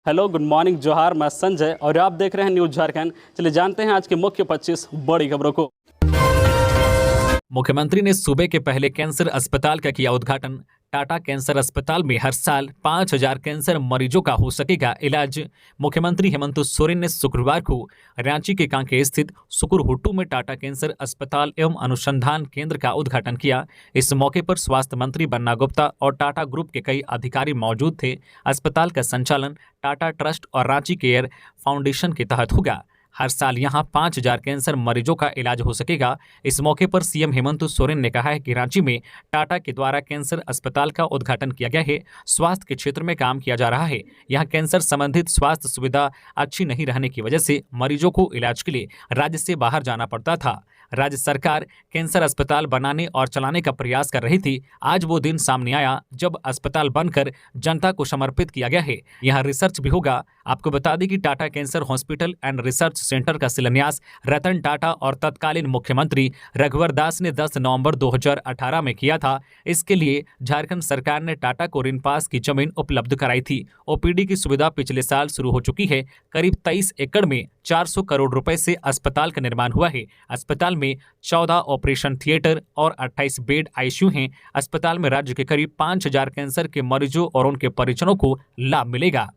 Hello, good morning, जोहार। मैं संजय और आप देख रहे हैं न्यूज़ झारखंड। चलिए जानते हैं आज के मुख्य 25 बड़ी खबरों को। मुख्यमंत्री ने सूबे के पहले कैंसर अस्पताल का किया उद्घाटन। टाटा कैंसर अस्पताल में हर साल 5,000 कैंसर मरीजों का हो सकेगा इलाज। मुख्यमंत्री हेमंत सोरेन ने शुक्रवार को रांची के कांके स्थित सुकुरहुट्टू में टाटा कैंसर अस्पताल एवं अनुसंधान केंद्र का उद्घाटन किया। इस मौके पर स्वास्थ्य मंत्री बन्ना गुप्ता और टाटा ग्रुप के कई अधिकारी मौजूद थे। अस्पताल का संचालन टाटा ट्रस्ट और रांची केयर फाउंडेशन के तहत होगा। हर साल यहां 5,000 कैंसर मरीजों का इलाज हो सकेगा। इस मौके पर सीएम हेमंत सोरेन ने कहा है कि रांची में टाटा के द्वारा कैंसर अस्पताल का उद्घाटन किया गया है। स्वास्थ्य के क्षेत्र में काम किया जा रहा है। यहां कैंसर संबंधित स्वास्थ्य सुविधा अच्छी नहीं रहने की वजह से मरीजों को इलाज के लिए राज्य से बाहर जाना पड़ता था। राज्य सरकार कैंसर अस्पताल बनाने और चलाने का प्रयास कर रही थी। आज वो दिन सामने आया जब अस्पताल बनकर जनता को समर्पित किया गया है। यहाँ रिसर्च भी होगा। आपको बता दें कि Tata cancer hospital and research centre का शिलान्यास रतन टाटा और तत्कालीन मुख्यमंत्री रघुवर दास ने 10 नवंबर 2018 में किया था। इसके लिए झारखंड सरकार ने टाटा को ऋण पास की जमीन उपलब्ध कराई थी। ओपीडी की सुविधा पिछले साल शुरू हो चुकी है। करीब 23 एकड़ में 400 करोड़ रुपए से अस्पताल का निर्माण हुआ है। अस्पताल में 14 ऑपरेशन थिएटर और 28 बेड आईसीयू हैं। अस्पताल में राज्य के करीब 5,000 कैंसर के मरीजों और उनके परिजनों को लाभ मिलेगा।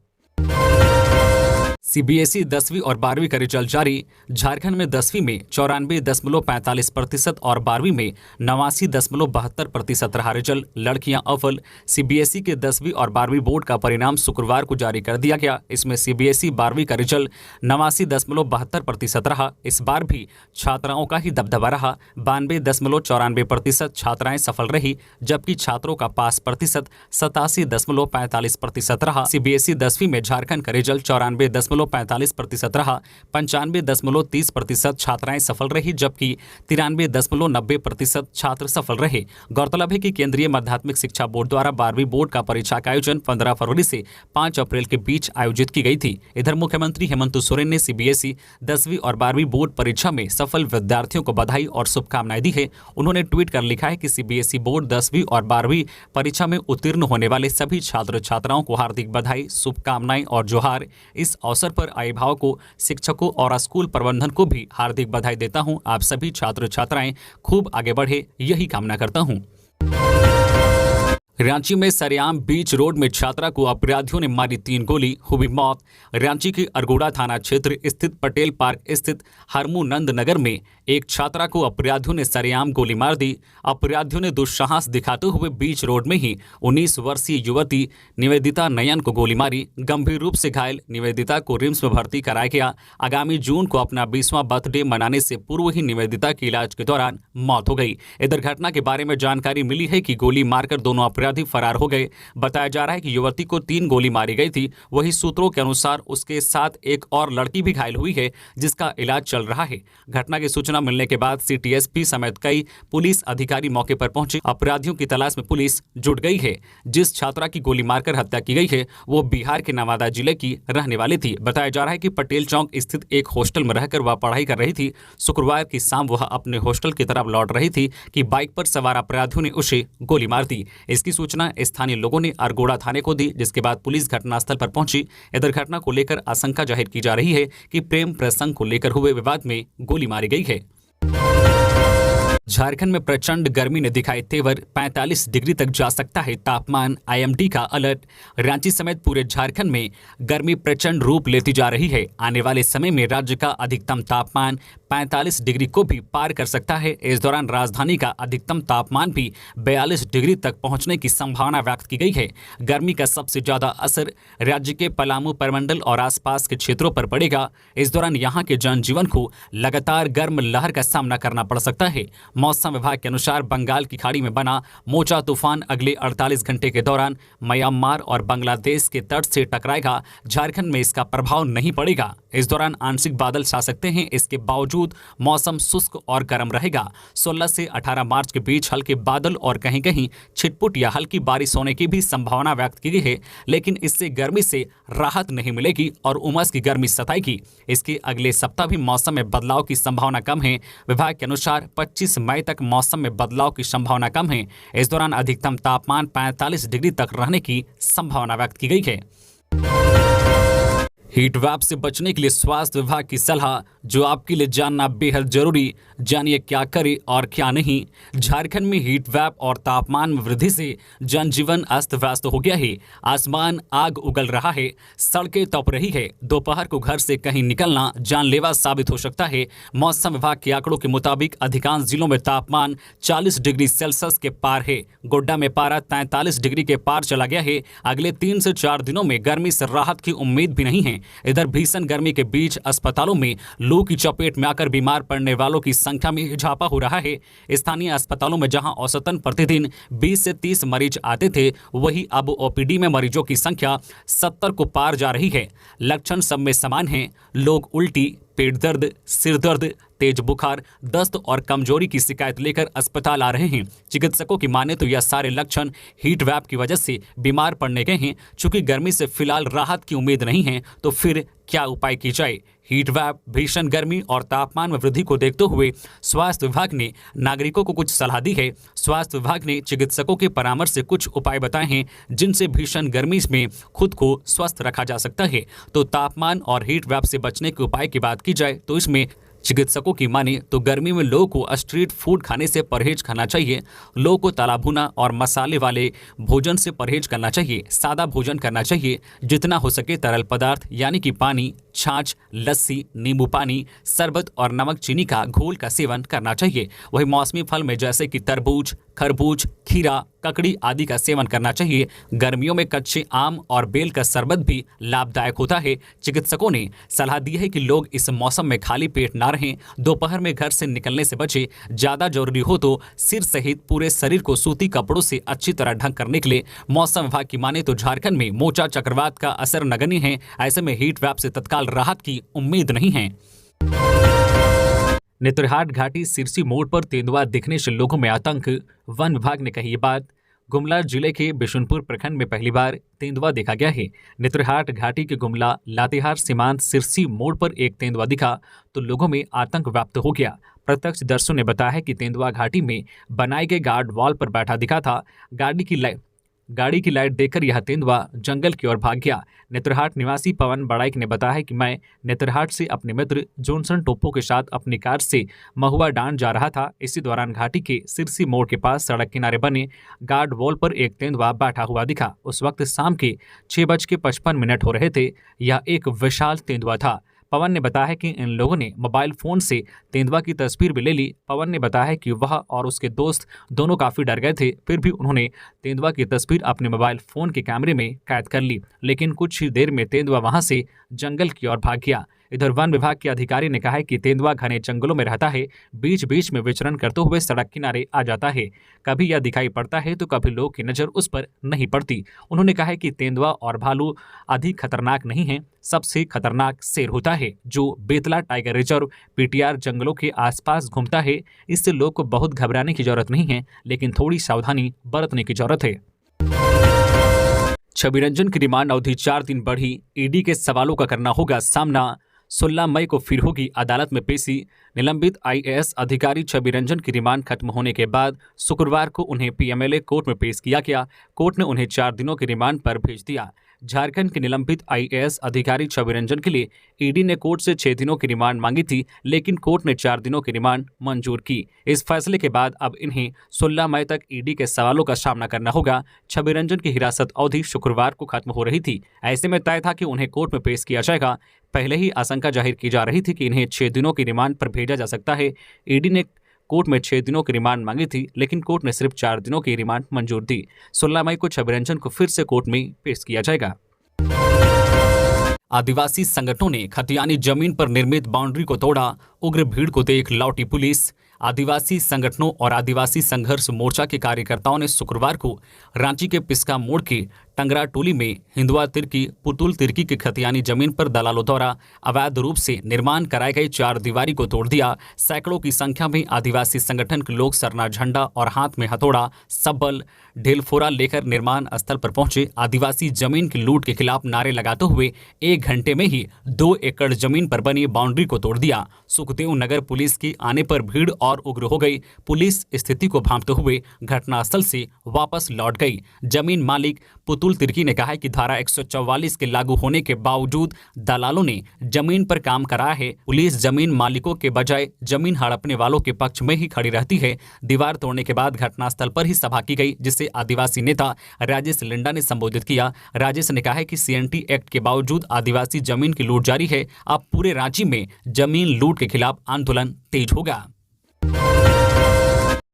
सीबीएसई 10वीं और 12वीं का रिजल्ट जारी। झारखंड में 10वीं में 94.45% और 12वीं में 89.72% रहा रिजल्ट। लड़कियां अव्वल। सीबीएसई के 10वीं और 12वीं बोर्ड का परिणाम शुक्रवार को जारी कर दिया गया। इसमें सीबीएसई 12वीं का रिजल्ट 89.72% रहा। इस बार भी छात्राओं का ही दबदबा रहा। 92.94% छात्राएं सफल रही, जबकि छात्रों का पास प्रतिशत 87.45% रहा। सीबीएसई 10वीं में झारखंड का रिजल्ट 94.45% रहा। 95.30% छात्राएं सफल रही, जबकि 93.90% छात्र सफल रहे। गौरतलब है कि केंद्रीय माध्यमिक शिक्षा बोर्ड द्वारा 12वीं बोर्ड का परीक्षा का आयोजन 15 फरवरी से 5 अप्रैल के बीच आयोजित की गई थी। इधर मुख्यमंत्री हेमंत सोरेन ने सीबीएसई 10वीं और 12वीं बोर्ड परीक्षा में सफल विद्यार्थियों को बधाई और शुभकामनाएं दी है। उन्होंने ट्वीट कर लिखा है कि सीबीएसई बोर्ड 10वीं और 12वीं परीक्षा में उत्तीर्ण होने वाले सभी छात्र छात्राओं को हार्दिक बधाई, शुभकामनाएं और जोहार। इस अवसर पर अभिभावकों को, शिक्षकों और स्कूल प्रबंधन को भी हार्दिक बधाई देता हूं। आप सभी छात्र छात्राएं खूब आगे बढ़े, यही कामना करता हूं। रांची में सरेआम बीच रोड में छात्रा को अपराधियों ने मारी 3 गोली, हुई मौत। रांची के अरगोड़ा थाना क्षेत्र स्थित पटेल पार्क स्थित हरमूनंद नगर में एक छात्रा को अपराधियों ने सरेआम गोली मार दी। अपराधियों ने दुस्साहस दिखाते हुए बीच रोड में ही 19 वर्षीय युवती निवेदिता नयन को गोली मारी। गंभीर रूप से घायल निवेदिता को रिम्स में भर्ती कराया गया। आगामी जून को अपना 20वां बर्थडे मनाने से पूर्व ही निवेदिता की इलाज के दौरान मौत हो गई। इधर घटना के बारे में जानकारी मिली है कि गोली मारकर दोनों अपराधी फरार हो गए। बताया जा रहा है कि युवती को 3 गोली मारी गई थी। वही सूत्रों के अनुसार उसके साथ एक और लड़की भी घायल हुई है, जिसका इलाज चल रहा है। घटना की सूचना मिलने के बाद सीटीएसपी समेत कई पुलिस अधिकारी मौके पर पहुंचे। अपराधियों की तलाश में पुलिस जुट गई है। जिस छात्रा की गोली मारकर हत्या की गई है वो बिहार के नवादा जिले की रहने वाली थी। बताया जा रहा है कि पटेल चौक स्थित एक हॉस्टल में रहकर वह पढ़ाई कर रही थी। शुक्रवार की शाम वह अपने हॉस्टल की तरफ लौट रही थी कि बाइक पर सवार अपराधियों ने उसे गोली मार दी। इसकी सूचना स्थानीय लोगों ने अरगोड़ा थाने को दी, जिसके बाद पुलिस घटनास्थल पर पहुंची। इधर घटना को लेकर आशंका जाहिर की जा रही है कि प्रेम प्रसंग को लेकर हुए विवाद में गोली मारी गई है। झारखंड में प्रचंड गर्मी ने दिखाए तेवर, 45 डिग्री तक जा सकता है तापमान, आईएमडी का अलर्ट। रांची समेत पूरे झारखंड में गर्मी प्रचंड रूप लेती जा रही है। आने वाले समय में राज्य का अधिकतम तापमान 45 डिग्री को भी पार कर सकता है। इस दौरान राजधानी का अधिकतम तापमान भी 42 डिग्री तक पहुंचने की संभावना व्यक्त की गई है। गर्मी का सबसे ज्यादा असर राज्य के पलामू प्रमंडल और आसपास के क्षेत्रों पर पड़ेगा। इस दौरान यहां के जनजीवन को लगातार गर्म लहर का सामना करना पड़ सकता है। मौसम विभाग के अनुसार बंगाल की खाड़ी में बना मोचा तूफान अगले 48 घंटे के दौरान म्यांमार और बांग्लादेश के तट से टकराएगा। झारखंड में इसका प्रभाव नहीं पड़ेगा। इस दौरान आंशिक बादल छा सकते हैं। इसके बावजूद मौसम शुष्क और गर्म रहेगा। 16 से 18 मार्च के बीच हल्के बादल और कहीं कहीं छिटपुट या हल्की बारिश होने की भी संभावना व्यक्त की गई है, लेकिन इससे गर्मी से राहत नहीं मिलेगी और उमस की गर्मी सताएगी। इसके अगले सप्ताह भी मौसम में बदलाव की संभावना कम है। विभाग के अनुसार 25 मई तक मौसम में बदलाव की संभावना कम है। इस दौरान अधिकतम तापमान 45 डिग्री तक रहने की संभावना व्यक्त की गई है। हीट वेव से बचने के लिए स्वास्थ्य विभाग की सलाह, जो आपके लिए जानना बेहद जरूरी। जानिए क्या करें और क्या नहीं। झारखंड में हीट वेव और तापमान में वृद्धि से जनजीवन अस्त व्यस्त हो गया है। आसमान आग उगल रहा है, सड़कें तप रही है। दोपहर को घर से कहीं निकलना जानलेवा साबित हो सकता है। मौसम विभाग के आंकड़ों के मुताबिक अधिकांश जिलों में तापमान 40 डिग्री सेल्सियस के पार है। गोड्डा में पारा 43 डिग्री के पार चला गया है। अगले 3 से 4 दिनों में गर्मी से राहत की उम्मीद भी नहीं है। इधर भीषण गर्मी के बीच अस्पतालों में लू की चपेट में आकर बीमार पड़ने वालों की संख्या में इजाफा हो रहा है। स्थानीय अस्पतालों में जहां औसतन प्रतिदिन 20 से 30 मरीज आते थे, वहीं अब ओपीडी में मरीजों की संख्या 70 को पार जा रही है। लक्षण सब में समान हैं। लोग उल्टी, पेट दर्द, सिर दर्द, तेज बुखार, दस्त और कमजोरी की शिकायत लेकर अस्पताल आ रहे हैं। चिकित्सकों की माने तो यह सारे लक्षण हीट वेव की वजह से बीमार पड़ने के हैं। चूंकि गर्मी से फिलहाल राहत की उम्मीद नहीं है, तो फिर क्या उपाय की जाए। हीट वेव, भीषण गर्मी और तापमान में वृद्धि को देखते हुए स्वास्थ्य विभाग ने नागरिकों को कुछ सलाह दी है। स्वास्थ्य विभाग ने चिकित्सकों के परामर्श से कुछ उपाय बताए हैं, जिनसे भीषण गर्मी में खुद को स्वस्थ रखा जा सकता है। तो तापमान और हीट वेव से बचने के उपाय की बात की जाए तो इसमें चिकित्सकों की माने तो गर्मी में लोगों को स्ट्रीट फूड खाने से परहेज करना चाहिए। लोगों को तला भुना और मसाले वाले भोजन से परहेज करना चाहिए। सादा भोजन करना चाहिए। जितना हो सके तरल पदार्थ यानी कि पानी, छाछ, लस्सी, नींबू पानी, शरबत और नमक चीनी का घोल का सेवन करना चाहिए। वही मौसमी फल में जैसे कि तरबूज, खरबूज, खीरा, ककड़ी आदि का सेवन करना चाहिए। गर्मियों में कच्चे आम और बेल का शरबत भी लाभदायक होता है। चिकित्सकों ने सलाह दी है कि लोग इस मौसम में खाली पेट ना रहें। दोपहर में घर से निकलने से बचे। ज्यादा जरूरी हो तो सिर सहित पूरे शरीर को सूती कपड़ों से अच्छी तरह ढक कर निकले। मौसम विभाग की माने तो झारखंड में मोचा चक्रवात का असर नगण्य है। ऐसे में हीट वेव से तत्काल राहत की उम्मीद नहीं है। नेतरहाट घाटी सिरसी मोड़ पर तेंदुआ दिखने से लोगों में आतंक। वन विभाग ने कही ये बात। गुमला जिले के बिशुनपुर प्रखंड में पहली बार तेंदुआ देखा गया है। नेतरहाट घाटी के गुमला लातेहार सीमांत सिरसी मोड़ पर एक तेंदुआ दिखा तो लोगों में आतंक व्याप्त हो गया। प्रत्यक्षदर्शियों ने बताया है कि तेंदुआ घाटी में बनाए गए गार्ड वॉल पर बैठा दिखा था। गाड़ी की लाइट देखकर यह तेंदुआ जंगल की ओर भाग गया। नेतरहाट निवासी पवन बड़ाइक ने बताया कि मैं नेतरहाट से अपने मित्र जॉनसन टोप्पो के साथ अपनी कार से महुआ डांड जा रहा था। इसी दौरान घाटी के सिरसी मोड़ के पास सड़क किनारे बने गार्ड वॉल पर एक तेंदुआ बैठा हुआ दिखा। उस वक्त शाम के 6:55 हो रहे थे। यह एक विशाल तेंदुआ था। पवन ने बताया कि इन लोगों ने मोबाइल फोन से तेंदुआ की तस्वीर भी ले ली। पवन ने बताया कि वह और उसके दोस्त दोनों काफी डर गए थे, फिर भी उन्होंने तेंदुआ की तस्वीर अपने मोबाइल फोन के कैमरे में कैद कर ली। लेकिन कुछ ही देर में तेंदुआ वहां से जंगल की ओर भाग गया। इधर वन विभाग के अधिकारी ने कहा है कि तेंदुआ घने जंगलों में रहता है। बीच बीच में विचरण करते हुए सड़क किनारे आ जाता है। कभी यह दिखाई पड़ता है तो कभी लोग की नजर उस पर नहीं पड़ती। उन्होंने कहा है कि तेंदुआ और भालू अधिक खतरनाक नहीं है। सबसे खतरनाक शेर होता है, जो बेतला टाइगर रिजर्व पीटीआर जंगलों के आसपास घूमता है। इससे लोग को बहुत घबराने की जरूरत नहीं है, लेकिन थोड़ी सावधानी बरतने की जरूरत है। छवि रंजन की रिमांड अवधि 4 दिन बढ़ी। ईडी के सवालों का करना होगा सामना। 16 मई को फिर होगी अदालत में पेशी। निलंबित आईएएस अधिकारी छवि रंजन की रिमांड खत्म होने के बाद शुक्रवार को उन्हें पीएमएलए कोर्ट में पेश किया गया। कोर्ट ने उन्हें 4 दिनों की रिमांड पर भेज दिया। झारखंड के निलंबित आईएएस अधिकारी छवि रंजन के लिए ईडी ने कोर्ट से 6 दिनों की रिमांड मांगी थी, लेकिन कोर्ट ने 4 दिनों की रिमांड मंजूर की। इस फैसले के बाद अब इन्हें 16 मई तक ईडी के सवालों का सामना करना होगा। छवि रंजन की हिरासत अवधि शुक्रवार को खत्म हो रही थी। ऐसे में तय था कि उन्हें कोर्ट में पेश किया जाएगा। पहले ही आशंका जाहिर की जा रही थी कि इन्हें 6 दिनों की रिमांड पर भेजा जा सकता है। ईडी ने कोर्ट में 6 दिनों की रिमांड मांगी थी, लेकिन कोर्ट ने सिर्फ 4 दिनों की रिमांड मंजूर दी। 16 मई को छवि रंजन को फिर से कोर्ट में पेश किया जाएगा। आदिवासी संगठनों ने खतियानी जमीन पर निर्मित बाउंड्री को तोड़ा। उग्र भीड़ को देख लौटी पुलिस। आदिवासी संगठनों और आदिवासी संघर्ष मोर्चा के कार्यकर्ताओं ने शुक्रवार को रांची के पिस्का मोड़ के टंगरा टोली में हिंदुआ तिर्की पुतुल तिर्की की खतियानी जमीन पर दलालों द्वारा अवैध रूप से निर्माण कराए गए 4 दीवारी को तोड़ दिया। सैकड़ों की संख्या में आदिवासी संगठन के लोग सरना झंडा और हाथ में हथौड़ा, सब्बल, ढेलफोरा लेकर निर्माण स्थल पर पहुंचे। आदिवासी जमीन की लूट के खिलाफ नारे लगाते हुए 1 घंटे में ही 2 एकड़ जमीन पर बनी बाउंड्री को तोड़ दिया। सुखदेव नगर पुलिस के आने पर भीड़ और उग्र हो गई। पुलिस स्थिति को भांपते हुए घटनास्थल से वापस लौट गई। जमीन मालिक पुतुल राहुल तिर्की ने कहा है कि धारा 144 के लागू होने के बावजूद दलालों ने जमीन पर काम करा है। पुलिस जमीन मालिकों के बजाय जमीन हड़पने वालों के पक्ष में ही खड़ी रहती है। दीवार तोड़ने के बाद घटनास्थल पर ही सभा की गई, जिसे आदिवासी नेता राजेश लिंडा ने संबोधित किया। राजेश ने कहा है कि सीएनटी एक्ट के बावजूद आदिवासी जमीन की लूट जारी है। अब पूरे रांची में जमीन लूट के खिलाफ आंदोलन तेज होगा।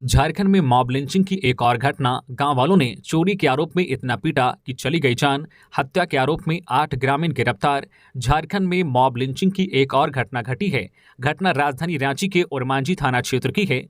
झारखंड में मॉब लिंचिंग की एक और घटना। गांव वालों ने चोरी के आरोप में इतना पीटा कि चली गई जान। हत्या के आरोप में 8 ग्रामीण गिरफ्तार। झारखंड में मॉब लिंचिंग की एक और घटना घटी है। घटना राजधानी रांची के ओरमांझी थाना क्षेत्र की है।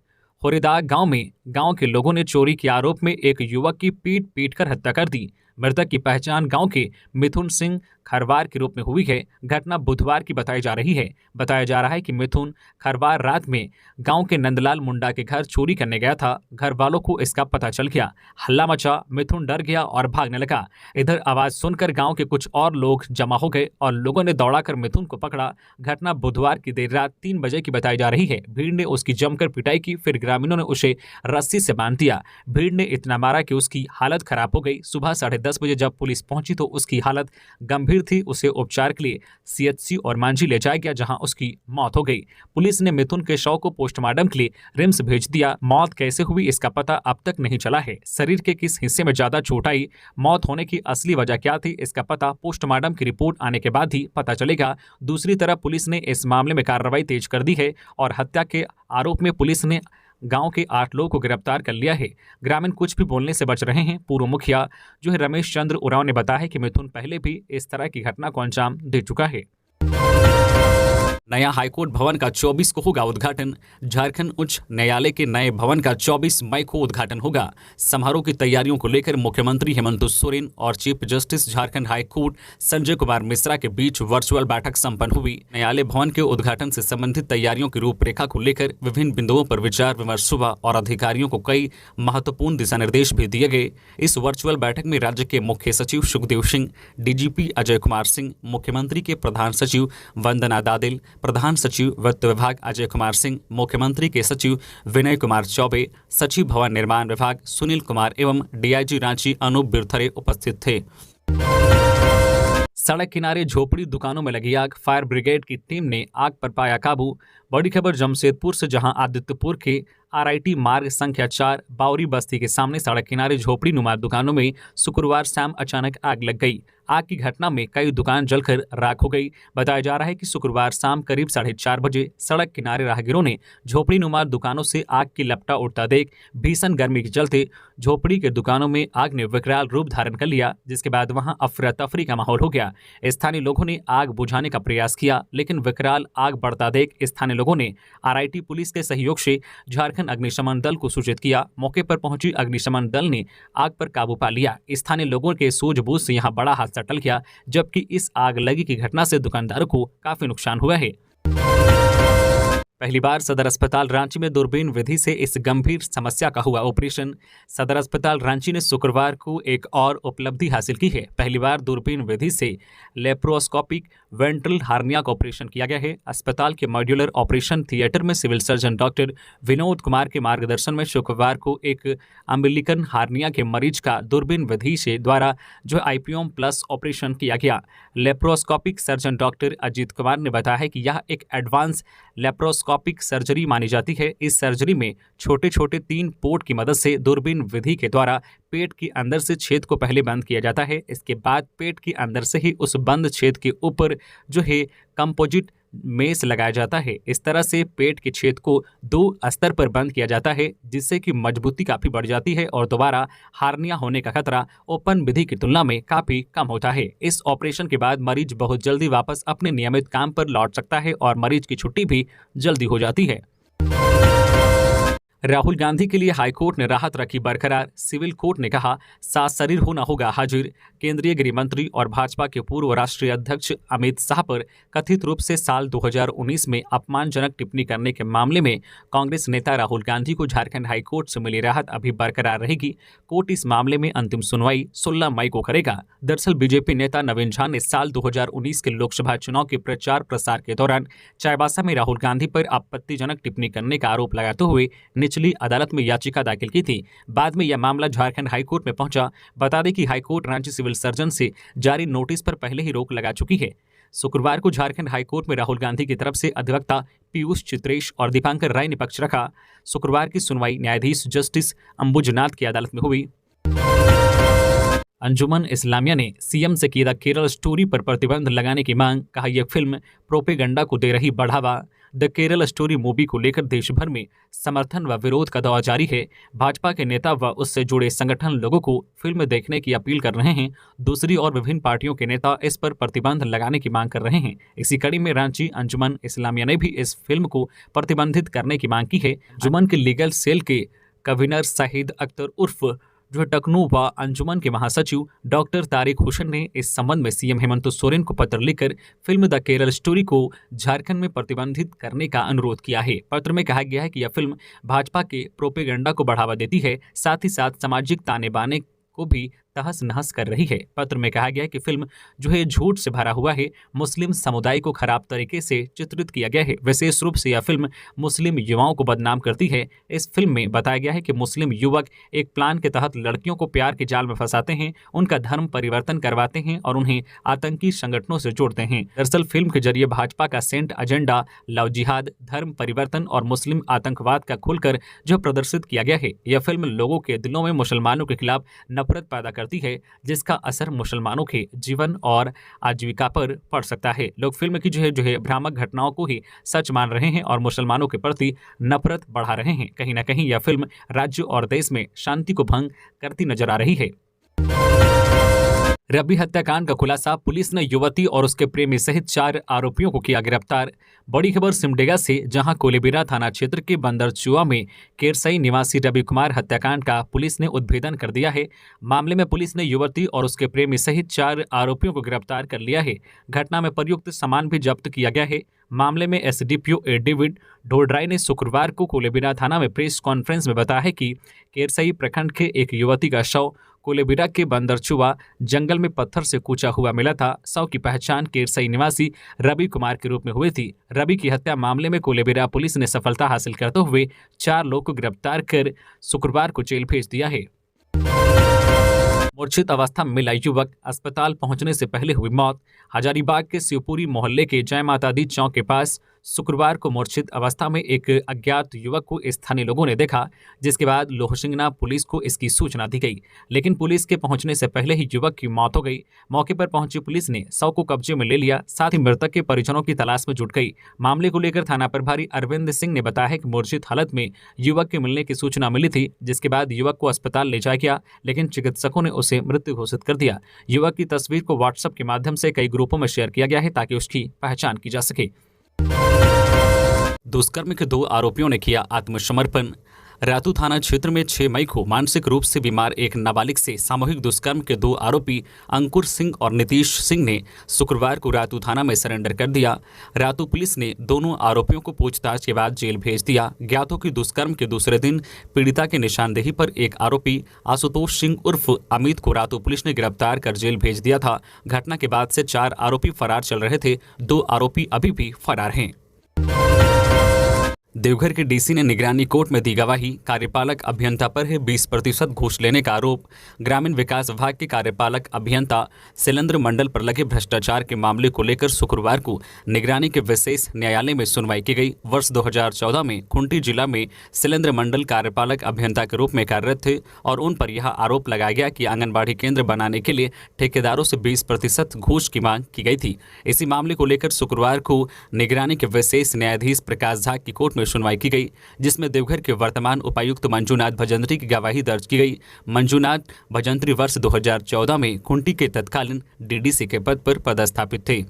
होरेदाग गांव में गांव के लोगों ने चोरी के आरोप में एक युवक की पीट कर हत्या कर दी। मृतक की पहचान गांव के मिथुन सिंह खरवार के रूप में हुई है। घटना बुधवार की बताई जा रही है। बताया जा रहा है कि मिथुन खरवार रात में गांव के नंदलाल मुंडा के घर चोरी करने गया था। घर वालों को इसका पता चल गया, हल्ला मचा, मिथुन डर गया और भागने लगा। इधर आवाज सुनकर गांव के कुछ और लोग जमा हो गए और लोगों ने दौड़ाकर मिथुन को पकड़ा। घटना बुधवार की देर रात 3 बजे की बताई जा रही है। भीड़ ने उसकी जमकर पिटाई की, फिर ग्रामीणों ने उसे रस्सी से बांध दिया। भीड़ ने इतना मारा कि उसकी हालत खराब हो गई। सुबह 10:30 बजे जब पुलिस पहुंची तो उसकी हालत गंभीर थी। उसे उपचार के लिए सीएचसी और मांझी ले जाया गया, जहां उसकी मौत हो गई। पुलिस ने मिथुन के शव को पोस्टमार्टम के लिए रिम्स भेज दिया। मौत कैसे हुई इसका पता अब तक नहीं चला है। शरीर के किस हिस्से में ज्यादा चोट आई, मौत होने की असली वजह क्या थी, इसका पता पोस्टमार्टम की रिपोर्ट आने के बाद ही पता चलेगा। दूसरी तरफ पुलिस ने इस मामले में कार्रवाई तेज कर दी है और हत्या के आरोप में पुलिस ने गांव के 8 लोगों को गिरफ्तार कर लिया है। ग्रामीण कुछ भी बोलने से बच रहे हैं। पूर्व मुखिया जो है रमेश चंद्र उरांव ने बताया है कि मिथुन पहले भी इस तरह की घटना को अंजाम दे चुका है। नया हाईकोर्ट भवन का 24 को होगा उद्घाटन। झारखंड उच्च न्यायालय के नए भवन का 24 मई को उद्घाटन होगा। समारोह की तैयारियों को लेकर मुख्यमंत्री हेमंत सोरेन और chief justice Jharkhand high court Sanjay Kumar Mishra के बीच वर्चुअल बैठक संपन्न हुई। न्यायालय भवन के उद्घाटन से संबंधित तैयारियों की रूपरेखा को लेकर विभिन्न बिंदुओं पर विचार विमर्श हुआ और अधिकारियों को कई महत्वपूर्ण दिशा निर्देश भी दिए गए। इस वर्चुअल बैठक में राज्य के मुख्य सचिव सुखदेव सिंह, डीजीपी अजय कुमार सिंह, मुख्यमंत्री के प्रधान सचिव वंदना दादिल, प्रधान सचिव वित्त विभाग अजय कुमार सिंह, मुख्यमंत्री के सचिव विनय कुमार चौबे, सचिव भवन निर्माण विभाग सुनील कुमार एवं डीआईजी रांची अनूप बिरथरे उपस्थित थे। सड़क किनारे झोपड़ी दुकानों में लगी आग। फायर ब्रिगेड की टीम ने आग पर पाया काबू। बड़ी खबर जमशेदपुर से, जहां आदित्यपुर के आरआईटी मार्ग संख्या 4 बावरी बस्ती के सामने सड़क किनारे झोपड़ी नुमा दुकानों में शुक्रवार शाम अचानक आग लग गई। आग की घटना में कई दुकान जलकर राख हो गई। बताया जा रहा है कि शुक्रवार शाम करीब 4:30 बजे सड़क किनारे राहगीरों ने झोपड़ी नुमा दुकानों से आग की लपटा उठता देख भीषण गर्मी के चलते झोपड़ी के दुकानों में आग ने विकराल रूप धारण कर लिया, जिसके बाद वहां अफरा तफरी का माहौल हो गया। स्थानीय लोगों ने आग बुझाने का प्रयास किया, लेकिन विकराल आग बढ़ता देख स्थानीय लोगों ने आरआईटी पुलिस के सहयोग से झारखंड अग्निशमन दल को सूचित किया। मौके पर पहुंची अग्निशमन दल ने आग पर काबू पा लिया। स्थानीय लोगों के सूझबूझ से यहां बड़ा हादसा टल गया, जबकि इस आग लगी की घटना से दुकानदारों को काफी नुकसान हुआ है। पहली बार सदर अस्पताल रांची में दूरबीन विधि से इस गंभीर समस्या का हुआ ऑपरेशन। सदर अस्पताल रांची ने शुक्रवार को एक और उपलब्धि हासिल की है। पहली बार दूरबीन विधि से लेप्रोस्कोपिक वेंट्रल हार्निया का ऑपरेशन किया गया है। अस्पताल के मॉड्यूलर ऑपरेशन थिएटर में civil surgeon doctor Vinod Kumar के मार्गदर्शन में शुक्रवार को एक अम्बिलिकल हार्निया के मरीज का दूरबीन विधि से द्वारा जो आईपीओम प्लस ऑपरेशन किया गया। Laparoscopic surgeon doctor Ajit Kumar ने बताया है कि यह एक एडवांस लेप्रोस्कोपिक सर्जरी मानी जाती है। इस सर्जरी में छोटे छोटे 3 पोर्ट की मदद से दूरबीन विधि के द्वारा पेट के अंदर से छेद को पहले बंद किया जाता है। इसके बाद पेट के अंदर से ही उस बंद छेद के ऊपर जो है कंपोजिट मेस लगाया जाता है। इस तरह से पेट के छेद को 2 स्तर पर बंद किया जाता है, जिससे कि मजबूती काफी बढ़ जाती है और दोबारा हार्निया होने का खतरा ओपन विधि की तुलना में काफी कम होता है। इस ऑपरेशन के बाद मरीज बहुत जल्दी वापस अपने नियमित काम पर लौट सकता है और मरीज की छुट्टी भी जल्दी हो जाती है। राहुल गांधी के लिए हाईकोर्ट ने राहत रखी बरकरार। सिविल कोर्ट ने कहा, सात शरीर होना होगा हाजिर। केंद्रीय गृह मंत्री और भाजपा के पूर्व राष्ट्रीय अध्यक्ष अमित शाह पर कथित रूप से साल 2019 में अपमानजनक टिप्पणी करने के मामले में कांग्रेस नेता राहुल गांधी को झारखंड हाईकोर्ट से मिली राहत अभी बरकरार रहेगी। कोर्ट इस मामले में अंतिम सुनवाई 16 मई को करेगा। दरअसल बीजेपी नेता नवीन झा ने साल 2019 के लोकसभा चुनाव के प्रचार प्रसार के दौरान चाईबासा में राहुल गांधी पर आपत्तिजनक टिप्पणी करने का आरोप लगाते हुए निचली अदालत में याचिका दाखिल की थी। बाद में यह मामला झारखंड हाईकोर्ट में पहुंचा। बता दें कि हाईकोर्ट रांची सिविल सर्जन से जारी नोटिस पर पहले ही रोक लगा चुकी है। शुक्रवार को झारखंड हाईकोर्ट में राहुल गांधी की तरफ से अधिवक्ता पीयूष चित्रेश और दीपांकर राय ने पक्ष रखा। शुक्रवार की सुनवाई न्यायाधीश जस्टिस अंबुजनाथ की अदालत में हुई। अंजुमन इस्लामिया ने सीएम से की द केरल स्टोरी पर प्रतिबंध लगाने की मांग। कहा यह फिल्म प्रोपेगंडा को दे रही बढ़ावा। द केरल स्टोरी मूवी को लेकर देश भर में समर्थन व विरोध का दौर जारी है। भाजपा के नेता व उससे जुड़े संगठन लोगों को फिल्म देखने की अपील कर रहे हैं। दूसरी ओर विभिन्न पार्टियों के नेता इस पर प्रतिबंध लगाने की मांग कर रहे हैं। इसी कड़ी में रांची अंजुमन इस्लामिया ने भी इस फिल्म को प्रतिबंधित करने की मांग की है। अंजुमन के लीगल सेल के कन्वीनर शाहिद अख्तर उर्फ जो टकनू व अंजुमन के महासचिव डॉक्टर तारिक हुसैन ने इस संबंध में सीएम हेमंत सोरेन को पत्र लिखकर फिल्म द केरल स्टोरी को झारखंड में प्रतिबंधित करने का अनुरोध किया है। पत्र में कहा गया है कि यह फिल्म भाजपा के प्रोपेगेंडा को बढ़ावा देती है, साथ ही साथ सामाजिक ताने बाने को भी तहस नहस कर रही है। पत्र में कहा गया है कि फिल्म जो है झूठ से भरा हुआ है, मुस्लिम समुदाय को खराब तरीके से चित्रित किया गया है। विशेष रूप से यह फिल्म मुस्लिम युवाओं को बदनाम करती है। इस फिल्म में बताया गया है कि मुस्लिम युवक एक प्लान के तहत लड़कियों को प्यार के जाल में फंसाते हैं, उनका धर्म परिवर्तन करवाते हैं और उन्हें आतंकी संगठनों से जोड़ते हैं। दरअसल फिल्म के जरिए भाजपा का सेंट एजेंडा लव जिहाद, धर्म परिवर्तन और मुस्लिम आतंकवाद का खुलकर जो प्रदर्शित किया गया है। यह फिल्म लोगों के दिलों में मुसलमानों के खिलाफ नफरत पैदा करती है, जिसका असर मुसलमानों के जीवन और आजीविका पर पड़ सकता है। लोग फिल्म की जो है भ्रामक घटनाओं को ही सच मान रहे हैं और मुसलमानों के प्रति नफरत बढ़ा रहे हैं। कहीं ना कहीं यह फिल्म राज्य और देश में शांति को भंग करती नजर आ रही है। रबी हत्याकांड का खुलासा। पुलिस ने युवती और उसके प्रेमी सहित 4 आरोपियों को किया गिरफ्तार। बड़ी खबर सिमडेगा से, जहां कोलेबिरा थाना क्षेत्र के बंदरचुआ में केरसई निवासी रवि कुमार हत्याकांड का पुलिस ने उद्भेदन कर दिया है। मामले में पुलिस ने युवती और उसके प्रेमी सहित 4 आरोपियों को गिरफ्तार कर लिया है। घटना में प्रयुक्त सामान भी जब्त किया गया है। मामले में एसडीपीओ डेविड ढोडराय ने शुक्रवार को कोलेबिरा थाना में प्रेस कॉन्फ्रेंस में बताया है कि केरसई प्रखंड के एक युवती का शव कोलेबिरा के बंदरचुआ जंगल में पत्थर से कूचा हुआ मिला था। शव की पहचान केरसई निवासी रवि कुमार के रूप में हुई थी। रवि की हत्या मामले में कोलेबिरा पुलिस ने सफलता हासिल करते हुए 4 लोगों को गिरफ्तार कर शुक्रवार को जेल भेज दिया है। मूर्छित अवस्था में मिला युवक, अस्पताल पहुंचने से पहले हुई मौत। हजारीबाग के शिवपुरी मोहल्ले के जय माता दी चौक के पास शुक्रवार को मूर्छित अवस्था में एक अज्ञात युवक को स्थानीय लोगों ने देखा, जिसके बाद लोहसिंगना पुलिस को इसकी सूचना दी गई, लेकिन पुलिस के पहुंचने से पहले ही युवक की मौत हो गई। मौके पर पहुंची पुलिस ने शव को कब्जे में ले लिया, साथ ही मृतक के परिजनों की तलाश में जुट गई। मामले को लेकर थाना प्रभारी अरविंद सिंह ने बताया है कि मूर्छित हालत में युवक के मिलने की सूचना मिली थी, जिसके बाद युवक को अस्पताल ले जाया गया, लेकिन चिकित्सकों ने उसे मृत घोषित कर दिया। युवक की तस्वीर को व्हाट्सएप के माध्यम से कई ग्रुपों में शेयर किया गया है ताकि उसकी पहचान की जा सके। दुष्कर्म के 2 आरोपियों ने किया आत्मसमर्पण। रातू थाना क्षेत्र में 6 मई को मानसिक रूप से बीमार एक नाबालिग से सामूहिक दुष्कर्म के 2 आरोपी अंकुर सिंह और नीतीश सिंह ने शुक्रवार को रातू थाना में सरेंडर कर दिया। रातू पुलिस ने दोनों आरोपियों को पूछताछ के बाद जेल भेज दिया। ज्ञातों की दुष्कर्म के दूसरे दिन पीड़िता की निशानदेही पर एक आरोपी आशुतोष सिंह उर्फ अमित को रातू पुलिस ने गिरफ्तार कर जेल भेज दिया था। घटना के बाद से 4 आरोपी फरार चल रहे थे। 2 आरोपी अभी भी फरार हैं। देवघर के डीसी ने निगरानी कोर्ट में दी गवाही। कार्यपालक अभियंता पर है 20% घूस लेने का आरोप। ग्रामीण विकास विभाग के कार्यपालक अभियंता शैलेंद्र मंडल पर लगे भ्रष्टाचार के मामले को लेकर शुक्रवार को निगरानी के विशेष न्यायालय में सुनवाई की गई। वर्ष 2014 में खूंटी जिला में शैलेंद्र मंडल कार्यपालक अभियंता के रूप में कार्यरत थे और उन पर यह आरोप लगाया गया कि आंगनबाड़ी केंद्र बनाने के लिए ठेकेदारों से 20% घूस की मांग की गई थी। इसी मामले को लेकर शुक्रवार को निगरानी के विशेष न्यायाधीश प्रकाश झा की कोर्ट में सुनवाई की गई, जिसमें देवघर के वर्तमान उपायुक्त मंजूनाथ भजंत्री की गवाही दर्ज की गई। मंजूनाथ भजंत्री वर्ष 2014 में खूंटी के तत्कालीन डीडीसी के पद पर पदस्थापित थे।